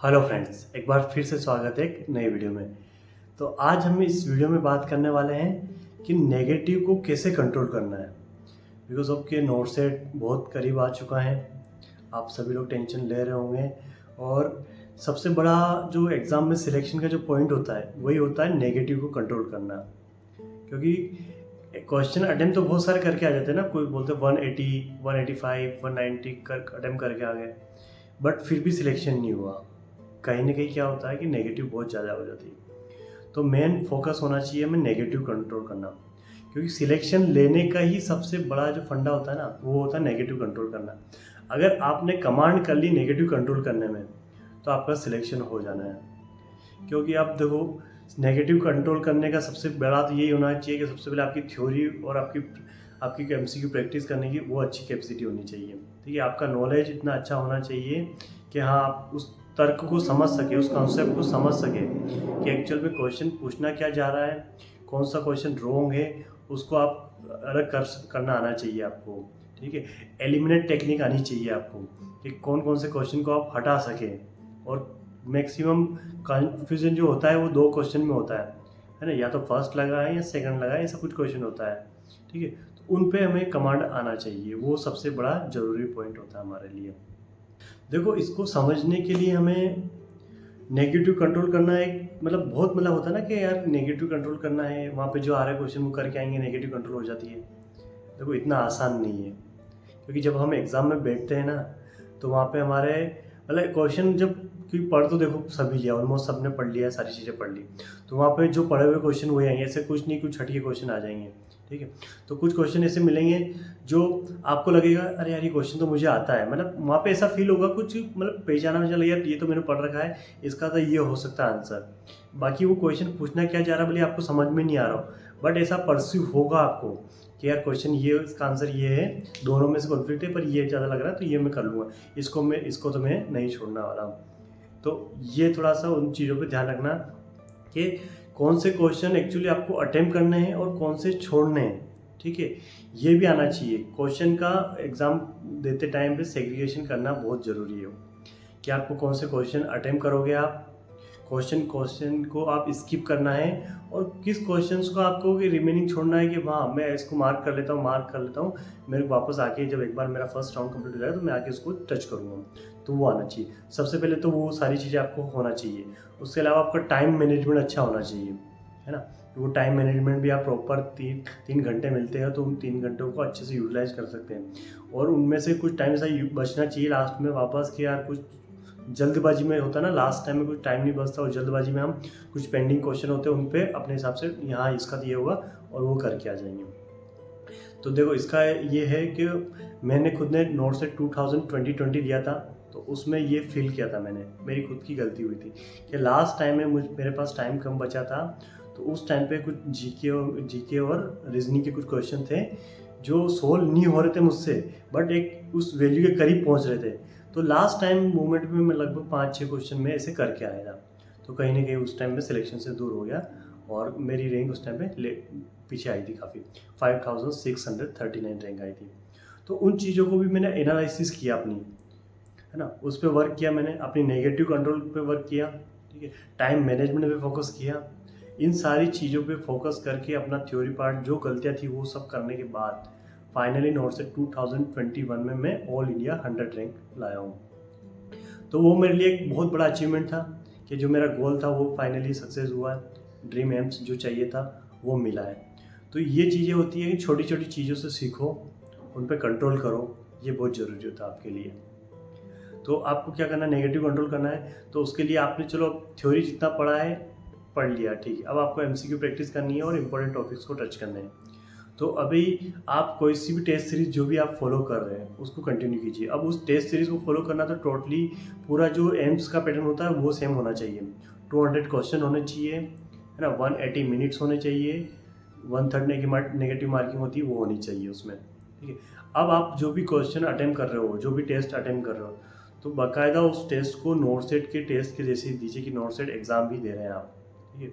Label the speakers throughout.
Speaker 1: Hello friends, एक बार फिर से स्वागत है एक नई वीडियो में। तो आज हम इस वीडियो में बात करने वाले हैं कि नेगेटिव को कैसे कंट्रोल करना है। बिकॉज आपके नोट सेट बहुत करीब आ चुका है, आप सभी लोग टेंशन ले रहे होंगे। और सबसे बड़ा जो एग्ज़ाम में सिलेक्शन का जो पॉइंट होता है वही होता है नेगेटिव को कंट्रोल करना। क्योंकि क्वेश्चन अटेम्प्ट तो बहुत सारे करके आ जाते हैं ना, कोई बोलते हैं 180, 185, 190 कर अटेम्प्ट करके आ गए, बट फिर भी सिलेक्शन नहीं हुआ। कहीं ना कहीं क्या होता है कि नेगेटिव बहुत ज़्यादा हो जाती है। तो मेन फोकस होना चाहिए हमें नेगेटिव कंट्रोल करना, क्योंकि सिलेक्शन लेने का ही सबसे बड़ा जो फंडा होता है ना, वो होता है नेगेटिव कंट्रोल करना। अगर आपने कमांड कर ली नेगेटिव कंट्रोल करने में, तो आपका सिलेक्शन हो जाना है। क्योंकि आप देखो, नेगेटिव कंट्रोल करने का सबसे बड़ा तो यही होना चाहिए कि सबसे पहले आपकी थ्योरी और आपकी आपकी एमसीक्यू प्रैक्टिस करने की वो अच्छी कैपेसिटी होनी चाहिए। ठीक है, आपका नॉलेज इतना अच्छा होना चाहिए कि हाँ, आप उस तर्क को समझ सके, उस कॉन्सेप्ट को समझ सके कि एक्चुअल में क्वेश्चन पूछना क्या जा रहा है, कौन सा क्वेश्चन रॉन्ग है, उसको आप अलग करना आना चाहिए आपको। ठीक है, एलिमिनेट टेक्निक आनी चाहिए आपको कि कौन कौन से क्वेश्चन को आप हटा सकें। और मैक्सिमम कन्फ्यूजन जो होता है वो दो क्वेश्चन में होता है ना, या तो फर्स्ट लगा है या सेकंड लगा है, ऐसा कुछ क्वेश्चन होता है। ठीक है, तो उन पे हमें कमांड आना चाहिए, वो सबसे बड़ा ज़रूरी पॉइंट होता है हमारे लिए। देखो, इसको समझने के लिए हमें नेगेटिव कंट्रोल करना एक बहुत होता है ना कि यार नेगेटिव कंट्रोल करना है, वहाँ पे जो आ रहा है क्वेश्चन वो करके आएंगे, नेगेटिव कंट्रोल हो जाती है। देखो, इतना आसान नहीं है। क्योंकि जब हम एग्ज़ाम में बैठते हैं ना, तो वहाँ पे हमारे क्वेश्चन जब क्योंकि पढ़ तो देखो सभी लिया, ऑलमोस्ट सबने पढ़ लिया, सारी चीज़ें पढ़ ली। तो वहाँ पे जो पढ़े हुए क्वेश्चन वही आएंगे, ऐसे कुछ नहीं कुछ हटके क्वेश्चन आ जाएंगे। ठीक है, तो कुछ क्वेश्चन ऐसे मिलेंगे जो आपको लगेगा अरे यार ये क्वेश्चन तो मुझे आता है, वहाँ पे ऐसा फील होगा कुछ, पहचाना में चला यार ये तो मैंने पढ़ रखा है, इसका तो ये हो सकता है आंसर। बाकी वो क्वेश्चन पूछना क्या जा रहा है भले आपको समझ में नहीं आ रहा हो, बट ऐसा परस्यू होगा आपको कि यार क्वेश्चन ये, इसका आंसर ये है, दोनों में से कॉन्फ्लिक्ट है पर ये ज़्यादा लग रहा है तो ये मैं कर लूँगा, इसको तो मैं नहीं छोड़ने वाला हूँ। तो ये थोड़ा सा उन चीज़ों पे ध्यान रखना कि कौन से क्वेश्चन एक्चुअली आपको अटेम्प्ट करने हैं और कौन से छोड़ने हैं। ठीक है, ये भी आना चाहिए। क्वेश्चन का एग्ज़ाम देते टाइम पे सेग्रीगेशन करना बहुत ज़रूरी है कि आपको कौन से क्वेश्चन अटेम्प्ट करोगे, आप क्वेश्चन को आप स्किप करना है, और किस क्वेश्चंस को आपको रिमेनिंग छोड़ना है कि हाँ मैं इसको मार्क कर लेता हूँ, मेरे को वापस आके जब एक बार मेरा फर्स्ट राउंड कंप्लीट हो जाएगा तो मैं आके उसको टच करूँगा। तो वो आना चाहिए सबसे पहले, तो वो सारी चीज़ें आपको होना चाहिए। उसके अलावा आपका टाइम मैनेजमेंट अच्छा होना चाहिए, है ना। तो वो टाइम मैनेजमेंट भी आप प्रॉपर 3 घंटे मिलते हैं तो उन 3 घंटों को अच्छे से यूटिलाइज कर सकते हैं। और उनमें से कुछ टाइम ऐसा बचना चाहिए लास्ट में वापस कि यार कुछ जल्दबाजी में होता है ना, लास्ट टाइम में कुछ टाइम नहीं बचता और जल्दबाजी में हम कुछ पेंडिंग क्वेश्चन होते हैं उन पे अपने हिसाब से यहाँ इसका दिया होगा और वो करके आ जाएंगे। तो देखो, इसका ये है कि मैंने खुद ने नोट से 2020 दिया था, तो उसमें ये फील किया था मैंने, मेरी खुद की गलती हुई थी कि लास्ट टाइम में मेरे पास टाइम कम बचा था। तो उस टाइम पे कुछ जीके और रीजनिंग के कुछ क्वेश्चन थे जो सोल्व नहीं हो रहे थे मुझसे, बट एक उस वैल्यू के करीब पहुंच रहे थे। तो लास्ट टाइम मूवमेंट में मैं लगभग 5-6 क्वेश्चन में ऐसे करके आया था। तो कहीं ना कहीं उस टाइम में सिलेक्शन से दूर हो गया और मेरी रैंक उस टाइम पे पीछे आई थी काफ़ी, 5639 रैंक आई थी। तो उन चीज़ों को भी मैंने एनालिसिस किया अपनी, है ना, उस पर वर्क किया मैंने, अपनी नेगेटिव कंट्रोल पे वर्क किया। ठीक है, टाइम मैनेजमेंट पे फोकस किया। इन सारी चीज़ों पे फोकस करके अपना थ्योरी पार्ट जो गलतियाँ थी वो सब करने के बाद फाइनली नोट से 2021 में मैं ऑल इंडिया 100 रैंक लाया हूँ। तो वो मेरे लिए एक बहुत बड़ा अचीवमेंट था कि जो मेरा गोल था वो फाइनली सक्सेस हुआ है, ड्रीम एम्स जो चाहिए था वो मिला है। तो ये चीज़ें होती है कि छोटी छोटी चीज़ों से सीखो, उन पर कंट्रोल करो, ये बहुत ज़रूरी होता है आपके लिए। तो आपको क्या करना है, नेगेटिव कंट्रोल करना है। तो उसके लिए आपने चलो थ्योरी जितना पढ़ा है पढ़ लिया, ठीक है, अब आपको एमसीक्यू प्रैक्टिस करनी है और इम्पोर्टेंट टॉपिक्स को टच करने हैं। तो अभी आप कोई सी भी टेस्ट सीरीज जो भी आप फॉलो कर रहे हैं उसको कंटिन्यू कीजिए। अब उस टेस्ट सीरीज को फॉलो करना तो टोटली पूरा जो एम्स का पैटर्न होता है वो सेम होना चाहिए। 200 क्वेश्चन होने चाहिए, है ना, 180 मिनट्स होने चाहिए, 1/3 नेगेटिव मार्किंग होती है वो होनी चाहिए उसमें। ठीक है, अब आप जो भी क्वेश्चन अटेम्प्ट कर रहे हो, जो भी टेस्ट अटेम्प्ट कर रहे हो, तो बाकायदा उस टेस्ट को नोट सेट के टेस्ट के जैसे दीजिए कि नोट सेट एग्ज़ाम भी दे रहे हैं आप। ठीक है,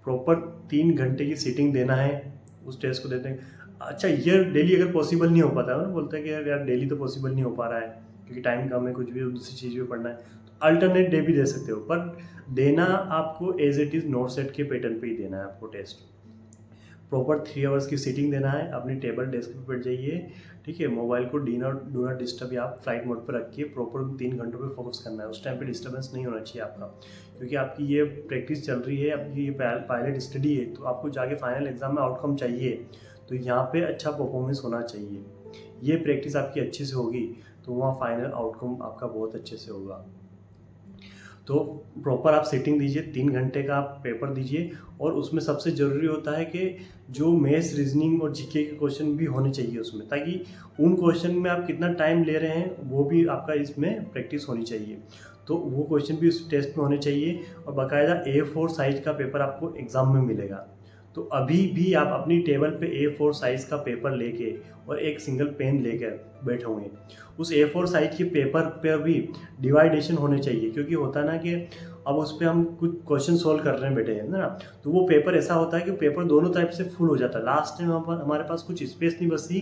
Speaker 1: प्रॉपर 3 घंटे की सीटिंग देना है उस टेस्ट को देते हैं। अच्छा, ये डेली अगर पॉसिबल नहीं हो पाता है ना, बोलते हैं कि यार डेली तो पॉसिबल नहीं हो पा रहा है क्योंकि टाइम कम है, कुछ भी दूसरी चीज़ भी पढ़ना है, तो अल्टरनेट डे भी दे सकते हो, पर देना आपको as it is note set के पैटर्न पे ही देना है आपको टेस्ट। प्रॉपर 3 आवर्स की सीटिंग देना है, अपनी टेबल डेस्क पे बैठ जाइए, ठीक है। मोबाइल को डू नॉट डिस्टर्ब या आप फ्लाइट मोड पर रखिए, प्रॉपर 3 घंटों पे फोकस करना है। उस टाइम पे डिस्टर्बेंस नहीं होना चाहिए आपका, क्योंकि आपकी ये प्रैक्टिस चल रही है, आपकी ये पायलट स्टडी है, तो आपको जाके फाइनल एग्जाम में आउटकम चाहिए, तो यहाँ पे अच्छा परफॉर्मेंस होना चाहिए। ये प्रैक्टिस आपकी अच्छे से होगी तो वहाँ फाइनल आउटकम आपका बहुत अच्छे से होगा। तो प्रॉपर आप सेटिंग दीजिए, 3 घंटे का आप पेपर दीजिए, और उसमें सबसे ज़रूरी होता है कि जो मैथ्स, रीजनिंग और जीके के क्वेश्चन भी होने चाहिए उसमें, ताकि उन क्वेश्चन में आप कितना टाइम ले रहे हैं वो भी आपका इसमें प्रैक्टिस होनी चाहिए। तो वो क्वेश्चन भी उस टेस्ट में होने चाहिए, और बाकायदा A4 साइज का पेपर आपको एग्ज़ाम में मिलेगा। तो अभी भी आप अपनी टेबल पे A4 साइज़ का पेपर लेके और एक सिंगल पेन लेकर बैठे होंगे, उस A4 साइज के पेपर पर भी डिवाइडेशन होने चाहिए, क्योंकि होता है ना कि अब उस पर हम कुछ क्वेश्चन सोल्व कर रहे हैं बैठे हैं ना, तो वो पेपर ऐसा होता है कि पेपर दोनों टाइप से फुल हो जाता है। लास्ट टाइम हमारे पास कुछ स्पेस नहीं बची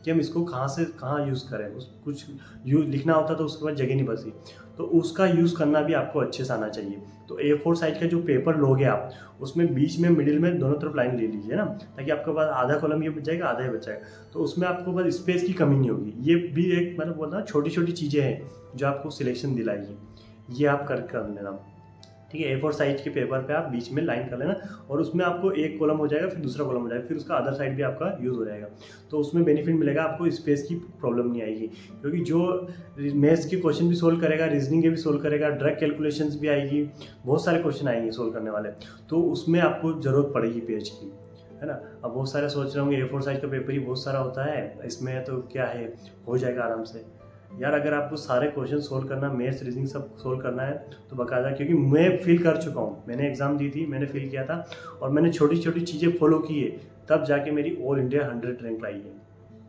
Speaker 1: कि हम इसको कहाँ से कहाँ यूज़ करें, कुछ यूज लिखना होता तो उसके बाद जगह नहीं बची, तो उसका यूज़ करना भी आपको अच्छे से आना चाहिए। तो A4 साइज का जो पेपर लोगे आप, उसमें बीच में मिडिल में दोनों तरफ लाइन ले लीजिए ना, ताकि आपके पास आधा कॉलम ये बच जाएगा, आधा ही बच जाएगा, तो उसमें आपको बस स्पेस की कमी नहीं होगी। ये भी एक मतलब बोलता हूँ छोटी छोटी चीज़ें हैं जो आपको सिलेक्शन दिलाएगी, ये आप कर लेना, ठीक है। A4 साइज के पेपर पे आप बीच में लाइन कर लेना, और उसमें आपको एक कॉलम हो जाएगा, फिर दूसरा कॉलम हो जाएगा, फिर उसका अदर साइड भी आपका यूज़ हो जाएगा, तो उसमें बेनिफिट मिलेगा आपको, स्पेस की प्रॉब्लम नहीं आएगी। क्योंकि जो मैथ्स के क्वेश्चन भी सोल्व करेगा, रीजनिंग के भी सोल्व करेगा, डायरेक्ट कैलकुलेशंस भी आएगी, बहुत सारे क्वेश्चन आएंगे सोल्व करने वाले, तो उसमें आपको ज़रूरत पड़ेगी पेज की, है ना। अब बहुत सारे सोच रहे होंगे A4 साइज का पेपर ही बहुत सारा होता है, इसमें तो क्या है, हो जाएगा आराम से। यार अगर आपको सारे क्वेश्चन सोल्व करना, मैथ्स, रीजनिंग सब सोल्व करना है, तो बाकायदा, क्योंकि मैं फील कर चुका हूँ, मैंने एग्ज़ाम दी थी, मैंने फील किया था, और मैंने छोटी छोटी चीज़ें फॉलो की है, तब जाके मेरी ऑल इंडिया 100 रैंक लाई है,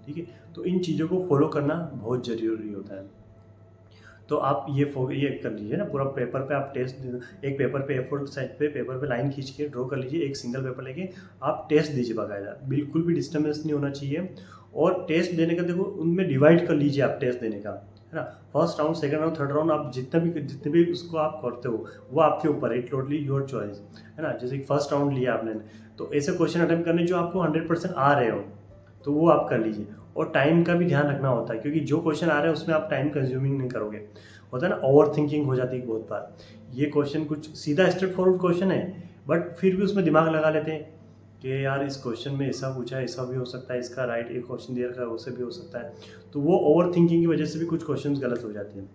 Speaker 1: ठीक है। तो इन चीज़ों को फॉलो करना बहुत ज़रूरी होता है। तो आप ये कर लीजिए ना, पूरा पेपर पे आप टेस्ट, एक पेपर पे A4 साइज पे पेपर पे लाइन खींच के ड्रॉ कर लीजिए, एक सिंगल पेपर लेके आप टेस्ट दीजिए बाकायदा, बिल्कुल भी डिस्टर्बेंस नहीं होना चाहिए। और टेस्ट देने का देखो, उनमें डिवाइड कर लीजिए आप टेस्ट देने का, है ना। First round, second round, third round, आप जितने भी उसको आप करते हो वो आपके ऊपर है, टोटली योर चॉइस, है ना। जैसे कि फर्स्ट राउंड लिया आपने, तो ऐसे क्वेश्चन अटेम्प्ट करने जो आपको 100% आ रहे हो, तो वो आप कर लीजिए। और टाइम का भी ध्यान रखना होता है, क्योंकि जो क्वेश्चन आ रहे हैं उसमें आप टाइम कंज्यूमिंग नहीं करोगे, होता है ना, ओवर थिंकिंग हो जाती है बहुत बार। ये क्वेश्चन कुछ सीधा स्ट्रेट फॉरवर्ड क्वेश्चन है, बट फिर भी उसमें दिमाग लगा लेते हैं कि यार इस क्वेश्चन में ऐसा पूछा है, ऐसा भी हो सकता है, इसका राइट एक क्वेश्चन दिया है उससे भी हो सकता है, तो वो ओवर थिंकिंग की वजह से भी कुछ क्वेश्चन गलत हो जाते हैं।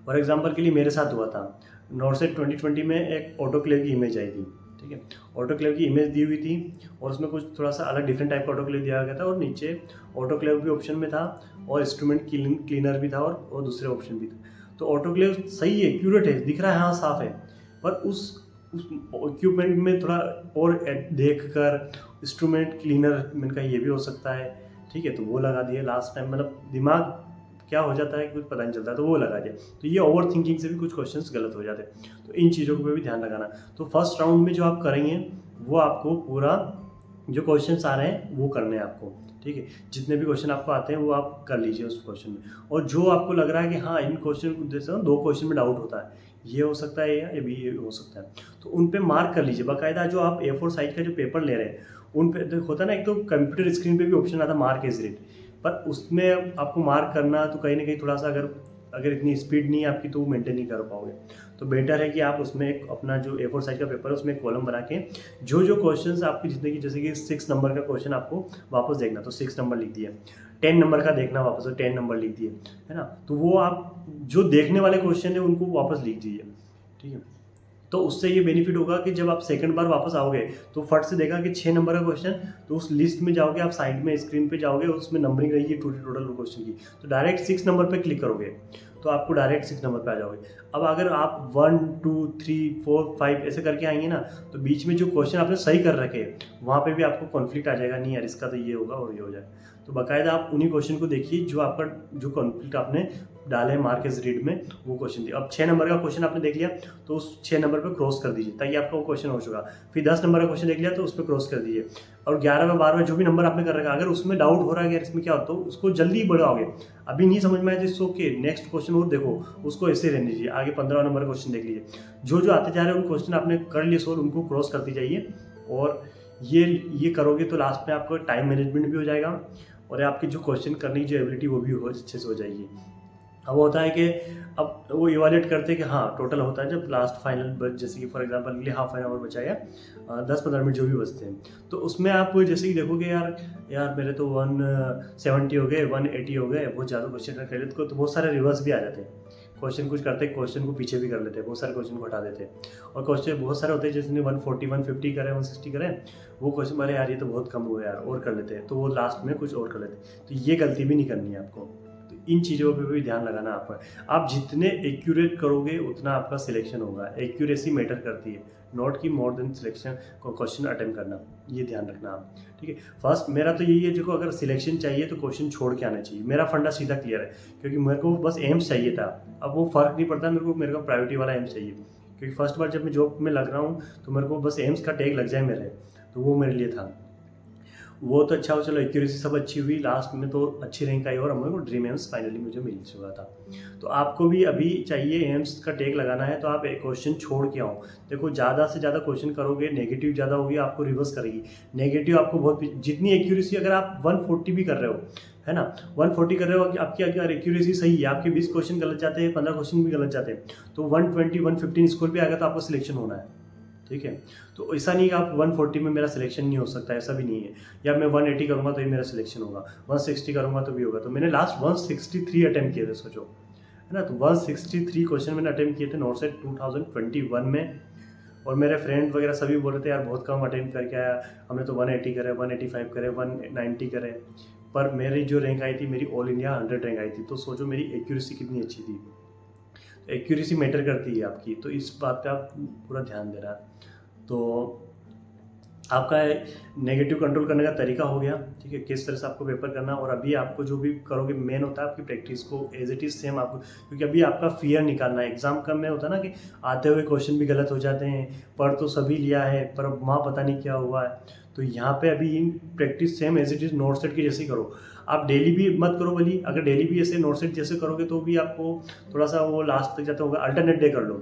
Speaker 1: फॉर एग्जाम्पल के लिए मेरे साथ हुआ था, नॉर्सेट 2020 में एक ऑटोक्लेव की इमेज आई थी, ठीक है। ऑटोक्लेव की इमेज दी हुई थी, और उसमें कुछ थोड़ा सा अलग डिफरेंट टाइप का ऑटोक्लेव दिया गया था, और नीचे ऑटोक्लेव भी ऑप्शन में था, और इंस्ट्रूमेंट क्लीनर भी था, और दूसरे ऑप्शन भी था। तो ऑटोक्लेव सही है, एक्यूरेट है, दिख रहा है, हाँ साफ है, पर उस इक्विपमेंट में थोड़ा और देख कर इंस्ट्रूमेंट क्लीनर मैंने कहा ये भी हो सकता है, ठीक है, तो वो लगा दिए लास्ट टाइम। मतलब दिमाग क्या हो जाता है कुछ पता नहीं चलता, तो वो लगा दिया। तो ये ओवर थिंकिंग से भी कुछ क्वेश्चंस गलत हो जाते हैं, तो इन चीज़ों को भी ध्यान लगाना। तो फर्स्ट राउंड में जो आप करेंगे वो आपको पूरा जो क्वेश्चंस आ रहे हैं वो करने हैं आपको, ठीक है। जितने भी क्वेश्चन आपको आते हैं वो आप कर लीजिए उस क्वेश्चन में, और जो आपको लग रहा है कि हाँ इन क्वेश्चन, जैसे 2 क्वेश्चन में डाउट होता है, ये हो सकता है या ये भी ये हो सकता है, तो उन पे मार्क कर लीजिए बाकायदा। जो आप A4 साइज का जो पेपर ले रहे हैं उन पे होता है ना, एक तो कंप्यूटर स्क्रीन पे भी ऑप्शन आता है मार्क एज रीड, पर उसमें आपको मार्क करना तो कहीं ना कहीं थोड़ा सा, अगर इतनी स्पीड नहीं है आपकी तो वो मेंटेन नहीं कर पाओगे। तो बेटर है कि आप उसमें एक अपना जो A4 साइज का पेपर है उसमें एक कॉलम बना के जो जो क्वेश्चंस आपकी जितने की, जैसे कि 6 नंबर का क्वेश्चन आपको वापस देखना, तो 6 नंबर लिख दिए, 10 नंबर का देखना वापस, तो 10 नंबर लिख दिए, है ना। तो वो आप जो देखने वाले क्वेश्चन है उनको वापस लिख दीजिए, ठीक है। तो उससे ये बेनिफिट होगा कि जब आप सेकंड बार वापस आओगे तो फट से देखा कि 6 नंबर का क्वेश्चन, तो उस लिस्ट में जाओगे, आप साइड में स्क्रीन पे जाओगे, उसमें नंबरिंग रहेगी टोटल क्वेश्चन की, तो डायरेक्ट 6 नंबर पे क्लिक करोगे तो आपको डायरेक्ट 6 नंबर पे आ जाओगे। अब अगर आप 1 2 3 4 5 ऐसे करके आएंगे ना, तो बीच में जो क्वेश्चन आपने सही कर रखे वहाँ पे भी आपको कॉन्फ्लिक्ट आ जाएगा, नहीं यार इसका तो ये होगा और ये हो जाएगा। तो बाकायदा आप उन्हीं क्वेश्चन को देखिए जो आपका जो कॉन्फ्लिक्ट आपने डाले मार्क एज रीड में वो क्वेश्चन दिए। अब 6 नंबर का क्वेश्चन आपने देख लिया तो उस 6 नंबर पे क्रॉस कर दीजिए ताकि आपका वो क्वेश्चन हो चुका। फिर 10 नंबर का क्वेश्चन देख लिया तो उस पर क्रॉस कर दीजिए। और 11वें 12वें जो भी नंबर आपने कर रखा, अगर उसमें डाउट हो रहा है कि इसमें क्या होता है, उसको जल्दी बढ़ाओगे। अभी नहीं समझ में आया तो ओके, नेक्स्ट क्वेश्चन और देखो, उसको ऐसे रहने दीजिए। आगे 15 नंबर का क्वेश्चन देख लीजिए। जो जो आते जा रहे हैं उन क्वेश्चन आपने कर लिए सोल्व, उनको क्रॉस करते जाइए। और ये करोगे तो लास्ट में आपको टाइम मैनेजमेंट भी हो जाएगा और आपकी जो क्वेश्चन करने की जो एबिलिटी वो भी अच्छे से हो जाएगी। अब होता है कि अब वो इवैल्यूएट करते हैं कि हाँ टोटल होता है जब लास्ट फाइनल, जैसे कि फॉर एग्जांपल के लिए हाफ एन आवर बचा या 10-15 मिनट जो भी बचते हैं, तो उसमें आप जैसे कि देखोगे यार मेरे तो 170 हो गए, 180 हो गए, बहुत ज़्यादा क्वेश्चन कर लेते तो बहुत सारे रिवर्स भी आ जाते हैं। क्वेश्चन कुछ करते क्वेश्चन को पीछे भी कर लेते हैं, बहुत सारे क्वेश्चन को हटा देते हैं। और क्वेश्चन बहुत सारे होते हैं जिसने 140 150 करें 160 करें, वो क्वेश्चन अरे यार ये तो बहुत कम हुआ यार, और कर लेते हैं, तो वो लास्ट में कुछ और कर लेते हैं। तो ये गलती भी नहीं करनी है आपको। तो इन चीज़ों पे भी ध्यान लगाना आपको। आप जितने एक्यूरेट करोगे उतना आपका सिलेक्शन होगा। एक्यूरेसी मैटर करती है, नॉट की मोर देन सिलेक्शन को क्वेश्चन अटेम्प्ट करना, ये ध्यान रखना आप। ठीक है, फर्स्ट मेरा तो यही है, देखो अगर सिलेक्शन चाहिए तो क्वेश्चन छोड़ के आना चाहिए। मेरा फंडा सीधा क्लियर है, क्योंकि मेरे को बस एम्स चाहिए था। अब वो फर्क नहीं पड़ता, मेरे को प्रायोरिटी वाला एम्स चाहिए, क्योंकि फर्स्ट बार जब मैं जॉब में लग रहा हूँ तो मेरे को बस एम्स का टैग लग जाए मेरे, तो वो मेरे लिए था। वो तो अच्छा हो, चलो एक्यूरेसी सब अच्छी हुई, लास्ट में तो अच्छी रैंक आई और मेरे को ड्रीम एम्स फाइनली मुझे मिल चुका था। तो आपको भी अभी चाहिए एम्स का टेक लगाना है तो आप एक क्वेश्चन छोड़ के आओ। देखो ज़्यादा से ज़्यादा क्वेश्चन करोगे, नेगेटिव ज़्यादा होगी, आपको रिवर्स करेगी। नेगेटिव आपको बहुत, जितनी एक्यूरेसी, अगर आप 140 भी कर रहे हो, है ना, 140 कर रहे हो, आपकी अगर एक्यूरेसी सही है, आपके 20 क्वेश्चन गलत जाते हैं, 15 क्वेश्चन भी गलत जाते हैं, तो 120 115 स्कोर भी आएगा तो आपको सिलेक्शन होना है। ठीक है, तो ऐसा नहीं कि आप 140 में मेरा सिलेक्शन नहीं हो सकता, ऐसा भी नहीं है। या मैं 180 करूँगा तो ही मेरा सिलेक्शन होगा, 160 करूँगा तो भी होगा। तो मैंने लास्ट 163 अटैम्प्ट किए थे, सोचो, है ना। तो 163 क्वेश्चन मैंने अटैम्प्ट किए थे नॉर्सेट 2021 में। और मेरे फ्रेंड वगैरह सभी बोल रहे थे यार बहुत कम अटैम्प्ट करके आया, हमने तो 180 करे, 185 करे, 190 करे। पर मेरी जो रैंक आई थी, मेरी ऑल इंडिया 100 रैंक आई थी। तो सोचो मेरी एक्यूरेसी कितनी अच्छी थी। एक्यूरेसी मैटर करती है आपकी, तो इस बात पे आप पूरा ध्यान देना। तो आपका नेगेटिव कंट्रोल करने का तरीका हो गया। ठीक है, किस तरह से आपको पेपर करना। और अभी आपको जो भी करोगे, मेन होता है आपकी प्रैक्टिस को एज इट इज सेम आपको, क्योंकि अभी आपका फियर निकालना है। एग्जाम कम में होता है ना कि आते हुए क्वेश्चन भी गलत हो जाते हैं, पढ़ तो सभी लिया है पर अब वहाँ पता नहीं क्या हुआ है। तो यहाँ पे अभी in practice same as it is note set की जैसे करो। आप डेली भी मत करो भली, अगर डेली भी ऐसे नोट सेट जैसे करोगे तो भी आपको थोड़ा सा वो लास्ट तक जाता होगा। अल्टरनेट डे कर लो,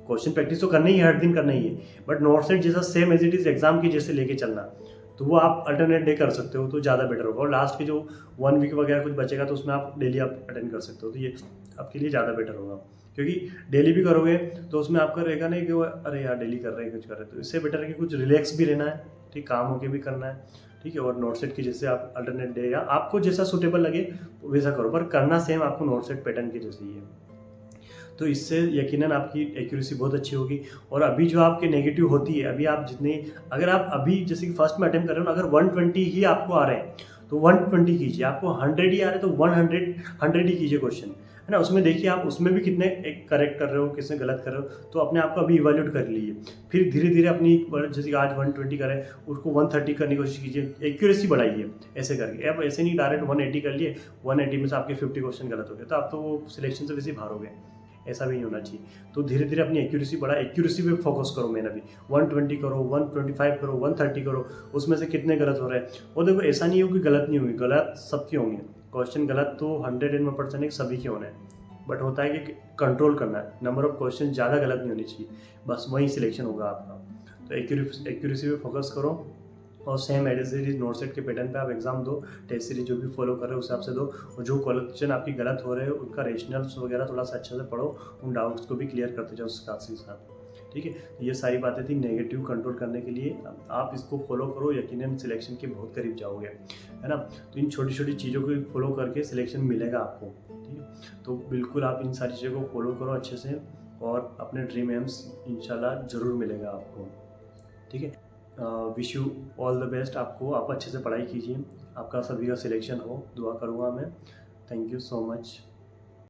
Speaker 1: क्वेश्चन प्रैक्टिस तो करना ही है, हर दिन करना ही है, बट नोट सेट जैसा same as it is exam की जैसे लेके चलना। तो वो आप अल्टरनेट डे कर सकते हो तो ज़्यादा बेटर होगा। और लास्ट के जो 1 वीक वगैरह कुछ बचेगा तो उसमें आप डेली आप अटेंड कर सकते हो, तो ये आपके लिए ज़्यादा बेटर होगा। क्योंकि डेली भी करोगे तो उसमें आपका रहेगा नहीं कि वो अरे यार डेली कर रहे हैं कुछ कर रहे हैं, तो इससे बेटर है कि कुछ रिलैक्स भी रहना है, ठीक, काम होके भी करना है। ठीक है, और नोट सेट की जैसे आप अल्टरनेट डे या आपको जैसा सूटेबल लगे वैसा करो, पर करना सेम आपको नोट सेट पैटर्न की जैसे ही है। तो इससे यकीनन आपकी एक्यूरेसी बहुत अच्छी होगी। और अभी जो आपके नेगेटिव होती है, अभी आप जितने, अगर आप अभी जैसे कि फर्स्ट में अटेम्प्ट कर रहे हो ना, अगर 120 ही आपको आ रहे हैं तो 120 कीजिए। आपको 100 ही आ रहे हैं तो 100 ही कीजिए क्वेश्चन, है ना। उसमें देखिए आप उसमें भी कितने करेक्ट कर रहे हो, किसने गलत कर रहे हो, तो अपने आप को अभी इवैल्यूएट कर लीजिए। फिर धीरे धीरे अपनी, जैसे कि आज 120 करें उसको 130 करने की कोशिश कीजिए, एक्यूरेसी बढ़ाइए ऐसे करके। अब ऐसे नहीं डायरेक्ट 180 कर लिए, 180 में से आपके 50 क्वेश्चन गलत हो गए तो आप तो वो सिलेक्शन से वैसे बाहर हो गए, ऐसा भी नहीं होना चाहिए। तो धीरे धीरे अपनी एक्यूरेसी बढ़ा, एक्यूरेसी पे फोकस करो। मैंने अभी 120 करो, 125 करो, 130 करो, उसमें से कितने गलत हो रहे हैं। और देखो ऐसा नहीं हो कि गलत नहीं होंगे, गलत सबके होंगे, क्वेश्चन गलत तो 100% सभी के होने हैं। बट होता है कि कंट्रोल करना है, नंबर ऑफ क्वेश्चन ज़्यादा गलत नहीं होनी चाहिए, बस वही सिलेक्शन होगा आपका। तो एक्यूरेसी पे फोकस करो और same as it is note set के पैटर्न पे आप एग्जाम दो। टेस्ट सीरीज जो भी फॉलो कर रहे हो उस हिसाब से दो। और जो क्वेश्चन आपकी गलत हो रहे हो उनका रेशनल्स वगैरह थोड़ा सा अच्छे से पढ़ो, उन डाउट्स को भी क्लियर करते जाओ उसके साथ ही साथ। ठीक है, ये सारी बातें थी नेगेटिव कंट्रोल करने के लिए। आप इसको फॉलो करो, यकीनन सिलेक्शन के बहुत करीब जाओगे, है ना। तो इन छोटी छोटी चीज़ों को फॉलो करके सिलेक्शन मिलेगा आपको। ठीक है, तो बिल्कुल आप इन सारी चीज़ों को फॉलो करो अच्छे से और अपने ड्रीम एम्स इंशाल्लाह ज़रूर मिलेगा आपको। ठीक है, wish you all the best आपको। आप अच्छे से पढ़ाई कीजिए, आपका सभी का सिलेक्शन हो, दुआ करूँगा मैं। Thank you so much.